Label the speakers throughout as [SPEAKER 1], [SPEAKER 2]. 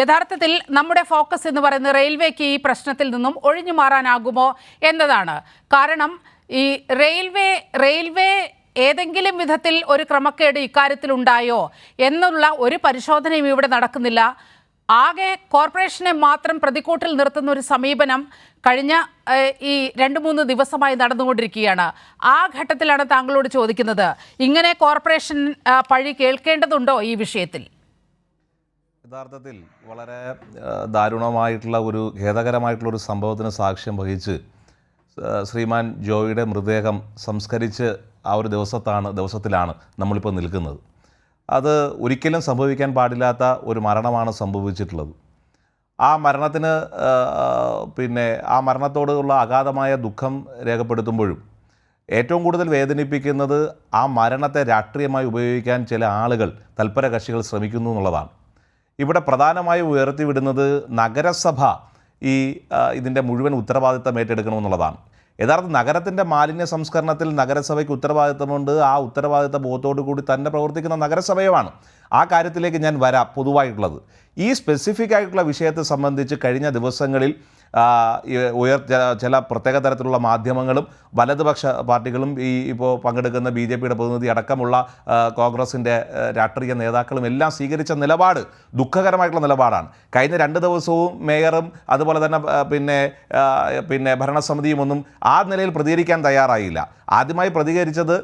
[SPEAKER 1] യഥാർത്ഥത്തിൽ നമ്മുടെ ഫോക്കസ് എന്ന് പറയുന്നത് റെയിൽവേക്ക് ഈ പ്രശ്നത്തിൽ നിന്നും ഒഴിഞ്ഞു മാറാനാകുമോ എന്നതാണ്. കാരണം ഈ റെയിൽവേ ഏതെങ്കിലും വിധത്തിൽ ഒരു ക്രമക്കേട് ഇക്കാര്യത്തിൽ ഉണ്ടായോ എന്നുള്ള ഒരു പരിശോധനയും ഇവിടെ നടക്കുന്നില്ല. ആകെ കോർപ്പറേഷനെ മാത്രം പ്രതിക്കൂട്ടിൽ നിർത്തുന്ന ഒരു സമീപനം കഴിഞ്ഞ ഈ 2-3 ദിവസമായി നടന്നുകൊണ്ടിരിക്കുകയാണ്. ആ ഘട്ടത്തിലാണ് താങ്കളോട് ചോദിക്കുന്നത്, ഇങ്ങനെ കോർപ്പറേഷൻ പഴി കേൾക്കേണ്ടതുണ്ടോ ഈ വിഷയത്തിൽ?
[SPEAKER 2] യഥാർത്ഥത്തിൽ വളരെ ദാരുണമായിട്ടുള്ള ഒരു ഖേദകരമായിട്ടുള്ള ഒരു സംഭവത്തിന് സാക്ഷ്യം വഹിച്ച് ശ്രീമാൻ ജോയിയുടെ മൃതദേഹം സംസ്കരിച്ച് ആ ഒരു ദിവസത്തിലാണ് നമ്മളിപ്പോൾ നിൽക്കുന്നത്. അത് ഒരിക്കലും സംഭവിക്കാൻ പാടില്ലാത്ത ഒരു മരണമാണ് സംഭവിച്ചിട്ടുള്ളത്. ആ മരണത്തിന് ആ മരണത്തോടുള്ള അഗാധമായ ദുഃഖം രേഖപ്പെടുത്തുമ്പോഴും ഏറ്റവും കൂടുതൽ വേദനിപ്പിക്കുന്നത് ആ മരണത്തെ രാഷ്ട്രീയമായി ഉപയോഗിക്കാൻ ചില ആളുകൾ, തൽപര കക്ഷികൾ ശ്രമിക്കുന്നു എന്നുള്ളതാണ്. ഇവിടെ പ്രധാനമായും ഉയർത്തിവിടുന്നത് നഗരസഭ ഇതിൻ്റെ മുഴുവൻ ഉത്തരവാദിത്തം ഏറ്റെടുക്കണമെന്നുള്ളതാണ്. യഥാർത്ഥ നഗരത്തിൻ്റെ മാലിന്യ സംസ്കരണത്തിൽ നഗരസഭയ്ക്ക് ഉത്തരവാദിത്തമുണ്ട്. ആ ഉത്തരവാദിത്ത ബോധത്തോടു കൂടി തന്നെ പ്രവർത്തിക്കുന്ന നഗരസഭയുമാണ്. ആ കാര്യത്തിലേക്ക് ഞാൻ വരാം. പൊതുവായിട്ടുള്ളത് ഈ സ്പെസിഫിക് ആയിട്ടുള്ള വിഷയത്തെ സംബന്ധിച്ച് കഴിഞ്ഞ ദിവസങ്ങളിൽ ചില പ്രത്യേക തരത്തിലുള്ള മാധ്യമങ്ങളും വലതുപക്ഷ പാർട്ടികളും ഇപ്പോൾ പങ്കെടുക്കുന്ന BJPയുടെ പ്രതിനിധി അടക്കമുള്ള കോൺഗ്രസിൻ്റെ രാഷ്ട്രീയ നേതാക്കളും എല്ലാം സ്വീകരിച്ച നിലപാട് ദുഃഖകരമായിട്ടുള്ള നിലപാടാണ്. കഴിഞ്ഞ 2 ദിവസവും മേയറും അതുപോലെ തന്നെ പിന്നെ ഭരണസമിതിയും ഒന്നും ആ നിലയിൽ പ്രതികരിക്കാൻ തയ്യാറായില്ല. ആദ്യമായി പ്രതികരിച്ചത്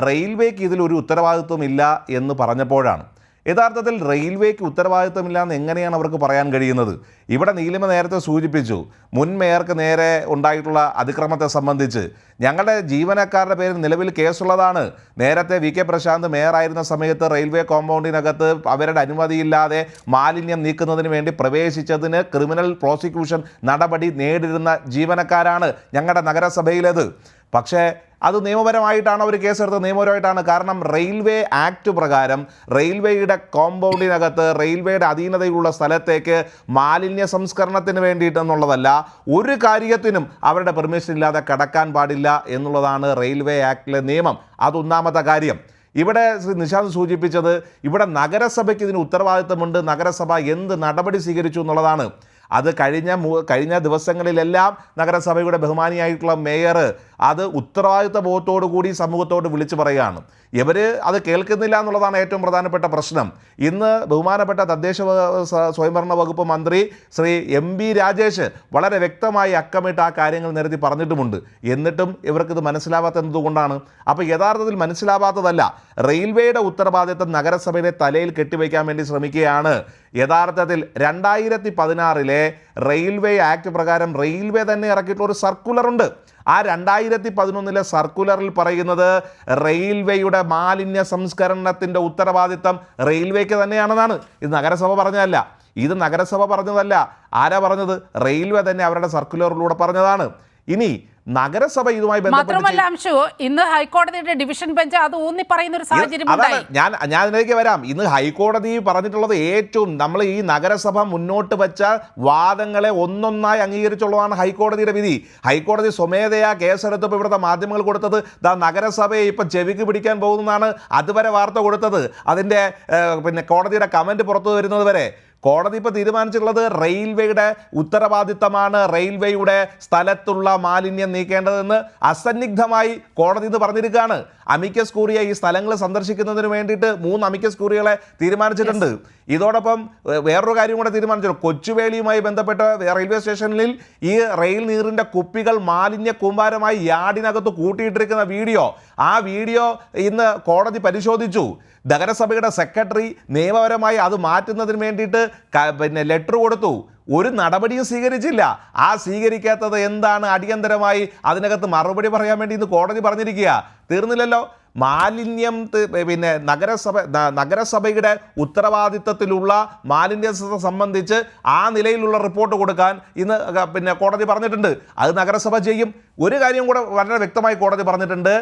[SPEAKER 2] റെയിൽവേക്ക് ഇതിലൊരു ഉത്തരവാദിത്വമില്ല എന്ന് പറഞ്ഞപ്പോഴാണ്. യഥാർത്ഥത്തിൽ റെയിൽവേക്ക് ഉത്തരവാദിത്തമില്ല എന്ന് എങ്ങനെയാണ് അവർക്ക് പറയാൻ കഴിയുന്നത്? ഇവിടെ നീലിമ നേരത്തെ സൂചിപ്പിച്ചു, മുൻ മേയർക്ക് നേരെ ഉണ്ടായിട്ടുള്ള അതിക്രമത്തെ സംബന്ധിച്ച് ഞങ്ങളുടെ ജീവനക്കാരുടെ പേരിൽ നിലവിൽ കേസുള്ളതാണ്. നേരത്തെ VK പ്രശാന്ത് മേയറായിരുന്ന സമയത്ത് റെയിൽവേ കോമ്പൗണ്ടിനകത്ത് അവരുടെ അനുമതിയില്ലാതെ മാലിന്യം നീക്കുന്നതിന് വേണ്ടി പ്രവേശിച്ചതിന് ക്രിമിനൽ പ്രോസിക്യൂഷൻ നടപടി നേരിടുന്ന ജീവനക്കാരാണ് ഞങ്ങളുടെ നഗരസഭയിലേത്. പക്ഷേ അത് നിയമപരമായിട്ടാണ് അവർ കേസെടുത്തത്, നിയമപരമായിട്ടാണ്. കാരണം റെയിൽവേ ആക്ട് പ്രകാരം റെയിൽവേയുടെ കോമ്പൗണ്ടിനകത്ത് റെയിൽവേയുടെ അധീനതയിലുള്ള സ്ഥലത്തേക്ക് മാലിന്യ സംസ്കരണത്തിന് വേണ്ടിയിട്ടെന്നുള്ളതല്ല, ഒരു കാര്യത്തിനും അവരുടെ പെർമിഷൻ ഇല്ലാതെ കടക്കാൻ പാടില്ല എന്നുള്ളതാണ് റെയിൽവേ ആക്ടിലെ നിയമം. അതൊന്നാമത്തെ കാര്യം. ഇവിടെ ശ്രീ നിശാന്ത് സൂചിപ്പിച്ചത് ഇവിടെ നഗരസഭയ്ക്ക് ഇതിന് ഉത്തരവാദിത്തമുണ്ട്, നഗരസഭ എന്ത് നടപടി സ്വീകരിച്ചു എന്നുള്ളതാണ്. അത് കഴിഞ്ഞ ദിവസങ്ങളിലെല്ലാം നഗരസഭയുടെ ബഹുമാനിയായിട്ടുള്ള മേയർ അത് ഉത്തരവാദിത്ത ബോധത്തോടു കൂടി സമൂഹത്തോട് വിളിച്ചു പറയുകയാണ്. ഇവർ അത് കേൾക്കുന്നില്ല എന്നുള്ളതാണ് ഏറ്റവും പ്രധാനപ്പെട്ട പ്രശ്നം. ഇന്ന് ബഹുമാനപ്പെട്ട തദ്ദേശ സ്വയംഭരണ വകുപ്പ് മന്ത്രി ശ്രീ MB രാജേഷ് വളരെ വ്യക്തമായി അക്കമിട്ട് ആ കാര്യങ്ങൾ നിരത്തി പറഞ്ഞിട്ടുമുണ്ട്. എന്നിട്ടും ഇവർക്കിത് മനസ്സിലാവാത്ത എന്തുകൊണ്ടാണ്? അപ്പോൾ യഥാർത്ഥത്തിൽ മനസ്സിലാവാത്തതല്ല, റെയിൽവേയുടെ ഉത്തരവാദിത്തം നഗരസഭയുടെ തലയിൽ കെട്ടിവയ്ക്കാൻ വേണ്ടി ശ്രമിക്കുകയാണ്. യഥാർത്ഥത്തിൽ 2016 റെയിൽവേ ആക്ട് പ്രകാരം റെയിൽവേ തന്നെ ഇറക്കിയിട്ടുള്ള ഒരു സർക്കുലറുണ്ട്. ആ 2011 സർക്കുലറിൽ പറയുന്നത് റെയിൽവേയുടെ മാലിന്യ സംസ്കരണത്തിൻ്റെ ഉത്തരവാദിത്തം റെയിൽവേക്ക് തന്നെയാണെന്നാണ്. ഇത് നഗരസഭ പറഞ്ഞതല്ല, ആരാ പറഞ്ഞത്? റെയിൽവേ തന്നെ അവരുടെ സർക്കുലറിലൂടെ പറഞ്ഞതാണ്. ഇനി നഗരസഭ ഇതുമായി
[SPEAKER 1] മാത്രമല്ല അംശു, ഇന്ന് ഹൈക്കോടതിയുടെ ഡിവിഷൻ ബെഞ്ച് അത് ഊന്നി പറയുന്ന ഒരു സാഹചര്യം ഉണ്ടായി.
[SPEAKER 2] ഞാൻ ഇതിലേക്ക് വരാം. ഇന്ന് ഹൈക്കോടതി പറഞ്ഞിട്ടുള്ളത് ഏറ്റവും നമ്മൾ ഈ നഗരസഭ മുന്നോട്ട് വെച്ച വാദങ്ങളെ ഒന്നൊന്നായി അംഗീകരിച്ചുള്ളതാണ് ഹൈക്കോടതിയുടെ വിധി. ഹൈക്കോടതി സ്വമേധയാ കേസെടുത്തപ്പോൾ ഇവിടുത്തെ മാധ്യമങ്ങൾ കൊടുത്തത് നഗരസഭയെ ഇപ്പം ചെവിക്ക് പിടിക്കാൻ പോകുന്നതാണ് അതുവരെ വാർത്ത കൊടുത്തത്. അതിൻ്റെ കോടതിയുടെ കമൻറ്റ് പുറത്തു വരുന്നത് വരെ കോടതി ഇപ്പോൾ തീരുമാനിച്ചിട്ടുള്ളത് റെയിൽവേയുടെ ഉത്തരവാദിത്തമാണ് റെയിൽവേയുടെ സ്ഥലത്തുള്ള മാലിന്യം നീക്കേണ്ടതെന്ന് അസന്നിഗ്ധമായി കോടതി ഇത് പറഞ്ഞിരിക്കുകയാണ്. അമിക്കസ് ക്യൂറിയ ഈ സ്ഥലങ്ങൾ സന്ദർശിക്കുന്നതിന് വേണ്ടിയിട്ട് 3 അമിക്കസ് ക്യൂറിയകളെ തീരുമാനിച്ചിട്ടുണ്ട്. ഇതോടൊപ്പം വേറൊരു കാര്യം കൂടെ തീരുമാനിച്ചു. കൊച്ചുവേളിയുമായി ബന്ധപ്പെട്ട റെയിൽവേ സ്റ്റേഷനിൽ ഈ റെയിൽ നീറിൻ്റെ കുപ്പികൾ മാലിന്യ കൂമ്പാരമായി യാർഡിനകത്ത് കൂട്ടിയിട്ടിരിക്കുന്ന ആ വീഡിയോ ഇന്ന് കോടതി പരിശോധിച്ചു. നഗരസഭയുടെ സെക്രട്ടറി നിയമപരമായി അത് മാറ്റുന്നതിന് വേണ്ടിയിട്ട് ലെറ്റർ കൊടുത്തു. ഒരു നടപടിയും സ്വീകരിച്ചില്ല. ആ സ്വീകരിക്കാത്തത് എന്താണ്? അടിയന്തരമായി അതിനകത്ത് മറുപടി പറയാൻ വേണ്ടി ഇന്ന് കോടതി പറഞ്ഞിരിക്കുക. തീർന്നില്ലല്ലോ. മാലിന്യം നഗരസഭയുടെ ഉത്തരവാദിത്തത്തിലുള്ള മാലിന്യ സംബന്ധിച്ച് ആ നിലയിലുള്ള റിപ്പോർട്ട് കൊടുക്കാൻ ഇന്ന് കോടതി പറഞ്ഞിട്ടുണ്ട്. അത് നഗരസഭ ചെയ്യും. ഒരു കാര്യം കൂടെ വളരെ വ്യക്തമായി കോടതി പറഞ്ഞിട്ടുണ്ട്.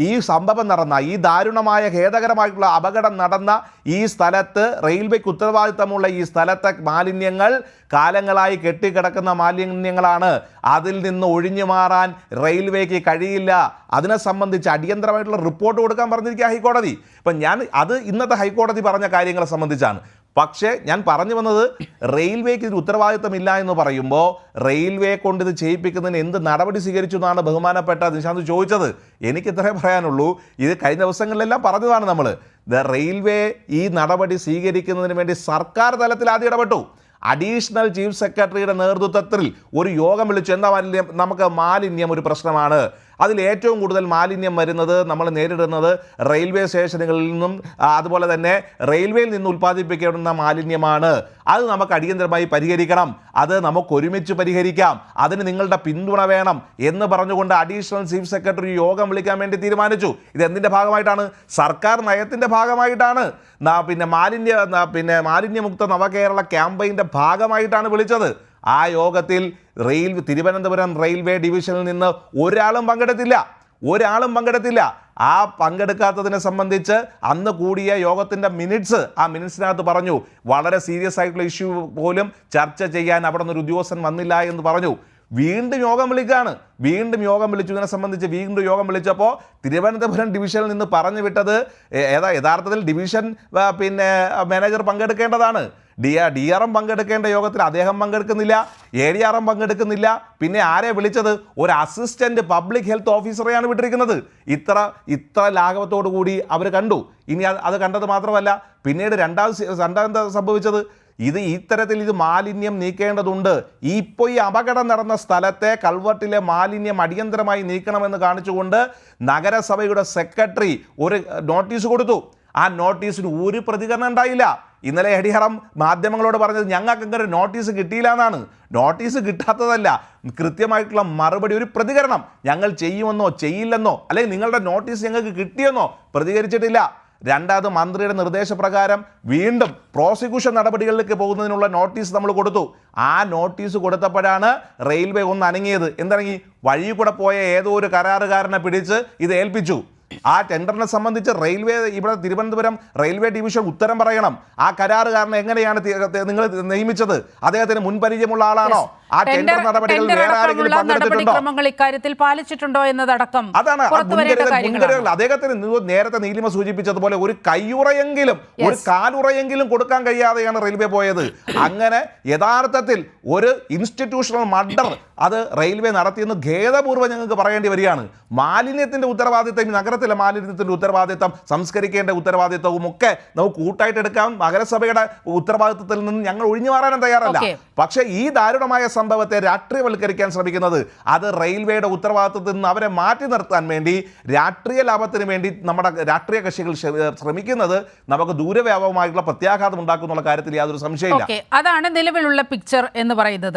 [SPEAKER 2] ഈ സംഭവം നടന്ന ഈ ദാരുണമായ ഖേദകരമായിട്ടുള്ള അപകടം നടന്ന ഈ സ്ഥലത്ത് റെയിൽവേക്ക് ഉത്തരവാദിത്തമുള്ള ഈ സ്ഥലത്തെ മാലിന്യങ്ങൾ കാലങ്ങളായി കെട്ടിക്കിടക്കുന്ന മാലിന്യങ്ങളാണ്. അതിൽ നിന്ന് ഒഴിഞ്ഞു മാറാൻ റെയിൽവേക്ക് കഴിയില്ല. അതിനെ സംബന്ധിച്ച് അടിയന്തരമായിട്ടുള്ള റിപ്പോർട്ട് കൊടുക്കാൻ പറഞ്ഞിരിക്കുക ഹൈക്കോടതി. ഇപ്പം അത് ഇന്നത്തെ ഹൈക്കോടതി പറഞ്ഞ കാര്യങ്ങളെ സംബന്ധിച്ചാണ്. പക്ഷേ ഞാൻ പറഞ്ഞു വന്നത് റെയിൽവേക്ക് ഇതിന് ഉത്തരവാദിത്തമില്ല എന്ന് പറയുമ്പോൾ റെയിൽവേ കൊണ്ട് ഇത് ചെയ്യിപ്പിക്കുന്നതിന് എന്ത് നടപടി സ്വീകരിച്ചു എന്നാണ് ബഹുമാനപ്പെട്ട നിശാന്ത് ചോദിച്ചത്. എനിക്ക് ഇത്രേ പറയാനുള്ളൂ. ഇത് കഴിഞ്ഞ ദിവസങ്ങളിലെല്ലാം പറഞ്ഞതാണ് നമ്മൾ. റെയിൽവേ ഈ നടപടി സ്വീകരിക്കുന്നതിന് വേണ്ടി സർക്കാർ തലത്തിൽ ആദ്യം ഇടപെട്ടു. അഡീഷണൽ ചീഫ് സെക്രട്ടറിയുടെ നേതൃത്വത്തിൽ ഒരു യോഗം വിളിച്ചു. എന്താ മാലിന്യം? നമുക്ക് മാലിന്യം ഒരു പ്രശ്നമാണ്. അതിൽ ഏറ്റവും കൂടുതൽ മാലിന്യം വരുന്നത് നമ്മൾ നേരിടുന്നത് റെയിൽവേ സ്റ്റേഷനുകളിൽ നിന്നും അതുപോലെ തന്നെ റെയിൽവേയിൽ നിന്ന് ഉൽപ്പാദിപ്പിക്കേണ്ടുന്ന മാലിന്യമാണ്. അത് നമുക്ക് അടിയന്തരമായി പരിഹരിക്കണം. അത് നമുക്ക് ഒരുമിച്ച് പരിഹരിക്കാം. അതിന് നിങ്ങളുടെ പിന്തുണ വേണം എന്ന് പറഞ്ഞുകൊണ്ട് അഡീഷണൽ ചീഫ് സെക്രട്ടറി യോഗം വിളിക്കാൻ വേണ്ടി തീരുമാനിച്ചു. ഇത് എന്തിൻ്റെ ഭാഗമായിട്ടാണ്? സർക്കാർ നയത്തിൻ്റെ ഭാഗമായിട്ടാണ്. മാലിന്യമുക്ത നവകേരള ക്യാമ്പയിൻ്റെ ഭാഗമായിട്ടാണ് വിളിച്ചത്. ആ യോഗത്തിൽ തിരുവനന്തപുരം റെയിൽവേ ഡിവിഷനിൽ നിന്ന് ഒരാളും പങ്കെടുത്തില്ല. ആ പങ്കെടുക്കാത്തതിനെ സംബന്ധിച്ച് അന്ന് കൂടിയ യോഗത്തിൻ്റെ മിനിറ്റ്സിനകത്ത് പറഞ്ഞു, വളരെ സീരിയസ് ആയിട്ടുള്ള ഇഷ്യൂ പോലും ചർച്ച ചെയ്യാൻ അവിടെ നിന്നൊരു ഉദ്യോഗസ്ഥൻ വന്നില്ല എന്ന് പറഞ്ഞു. വീണ്ടും യോഗം വിളിച്ചു. ഇതിനെ സംബന്ധിച്ച് വീണ്ടും യോഗം വിളിച്ചപ്പോൾ തിരുവനന്തപുരം ഡിവിഷനിൽ നിന്ന് പറഞ്ഞു വിട്ടത് യഥാർത്ഥത്തിൽ ഡിവിഷൻ മാനേജർ പങ്കെടുക്കേണ്ടതാണ്. DRM പങ്കെടുക്കേണ്ട യോഗത്തിൽ അദ്ദേഹം പങ്കെടുക്കുന്നില്ല, ADRM പങ്കെടുക്കുന്നില്ല. പിന്നെ ആരെ വിളിച്ചത്? ഒരു അസിസ്റ്റന്റ് പബ്ലിക് ഹെൽത്ത് ഓഫീസറെയാണ് വിട്ടിരിക്കുന്നത്. ഇത്ര ലാഘവത്തോടു കൂടി അവർ കണ്ടു. ഇനി അത് കണ്ടത് മാത്രമല്ല, പിന്നീട് രണ്ടാമത് സംഭവിച്ചത് ഇത്തരത്തിൽ ഇത് മാലിന്യം നീക്കേണ്ടതുണ്ട്. ഇപ്പോൾ ഈ അപകടം നടന്ന സ്ഥലത്തെ കൾവർട്ടിലെ മാലിന്യം അടിയന്തരമായി നീക്കണമെന്ന് കാണിച്ചുകൊണ്ട് നഗരസഭയുടെ സെക്രട്ടറി ഒരു നോട്ടീസ് കൊടുത്തു. ആ നോട്ടീസിന് ഒരു പ്രതികരണം ഉണ്ടായില്ല. ഇന്നലെ ADRM മാധ്യമങ്ങളോട് പറഞ്ഞത് ഞങ്ങൾക്ക് അങ്ങനെ നോട്ടീസ് കിട്ടിയില്ല എന്നാണ്. നോട്ടീസ് കിട്ടാത്തതല്ല, കൃത്യമായിട്ടുള്ള മറുപടി, ഒരു പ്രതികരണം. ഞങ്ങൾ ചെയ്യുമെന്നോ ചെയ്യില്ലെന്നോ അല്ലെങ്കിൽ നിങ്ങളുടെ നോട്ടീസ് ഞങ്ങൾക്ക് കിട്ടിയെന്നോ പ്രതികരിച്ചിട്ടില്ല. രണ്ടാമത് മന്ത്രിയുടെ നിർദ്ദേശപ്രകാരം വീണ്ടും പ്രോസിക്യൂഷൻ നടപടികളിലേക്ക് പോകുന്നതിനുള്ള നോട്ടീസ് നമ്മൾ കൊടുത്തു. ആ നോട്ടീസ് കൊടുത്തപ്പോഴാണ് റെയിൽവേ ഒന്ന് അനങ്ങിയത്. എന്തണങ്ങി? വഴി കൂടെ പോയ ഏതോ ഒരു കരാറുകാരനെ പിടിച്ച് ഇത് ഏൽപ്പിച്ചു. ആ ടെൻഡറിനെ സംബന്ധിച്ച് ഇവിടെ തിരുവനന്തപുരം റെയിൽവേ ഡിവിഷൻ ഉത്തരം പറയണം. ആ കരാറുകാരനെ എങ്ങനെയാണ് നിങ്ങൾ നിയമിച്ചത്? അദ്ദേഹത്തിന് മുൻപരിചയമുള്ള ആളാണോ? ആ ടെൻഡർ നടപടികൾ വേറെ ആരെങ്കിലും പങ്കെടുത്തിട്ടുണ്ടോ?
[SPEAKER 1] ഇക്കാര്യത്തിൽ പാലിച്ചിട്ടുണ്ടോ എന്നതടക്കം
[SPEAKER 2] അതാണ് മുൻകരുതൽ. അദ്ദേഹത്തിന് നേരത്തെ നീലിമ സൂചിപ്പിച്ചതുപോലെ ഒരു കയ്യുറയെങ്കിലും ഒരു കാലുറയെങ്കിലും കൊടുക്കാൻ കഴിയാതെയാണ് റെയിൽവേ പോയത്. അങ്ങനെ യഥാർത്ഥത്തിൽ ഒരു ഇൻസ്റ്റിറ്റ്യൂഷണൽ മർഡർ അത് റെയിൽവേ നടത്തിയെന്ന് ഖേദപൂർവ്വം ഞങ്ങൾക്ക് പറയേണ്ടി വരികയാണ്. മാലിന്യത്തിന്റെ ഉത്തരവാദിത്തം, നഗരത്തിലെ മാലിന്യത്തിന്റെ ഉത്തരവാദിത്തം, സംസ്കരിക്കേണ്ട ഉത്തരവാദിത്തവും ഒക്കെ നമുക്ക് കൂട്ടായിട്ട് എടുക്കാം. നഗരസഭയുടെ ഉത്തരവാദിത്തത്തിൽ നിന്ന് ഞങ്ങൾ ഒഴിഞ്ഞു മാറാനും തയ്യാറല്ല. പക്ഷേ ഈ ദാരുണമായ സംഭവത്തെ രാഷ്ട്രീയവൽക്കരിക്കാൻ ശ്രമിക്കുന്നത് അത് റെയിൽവേയുടെ ഉത്തരവാദിത്തത്തിൽ നിന്ന് അവരെ മാറ്റി നിർത്താൻ വേണ്ടി രാഷ്ട്രീയ ലാഭത്തിന് വേണ്ടി നമ്മുടെ രാഷ്ട്രീയ കക്ഷികൾ ശ്രമിക്കുന്നത് നമുക്ക് ദൂരവ്യാപകമായിട്ടുള്ള പ്രത്യാഘാതം ഉണ്ടാക്കുന്നുള്ള കാര്യത്തിൽ യാതൊരു സംശയമില്ല.
[SPEAKER 1] അതാണ് നിലവിലുള്ള പിക്ചർ എന്ന് പറയുന്നത്.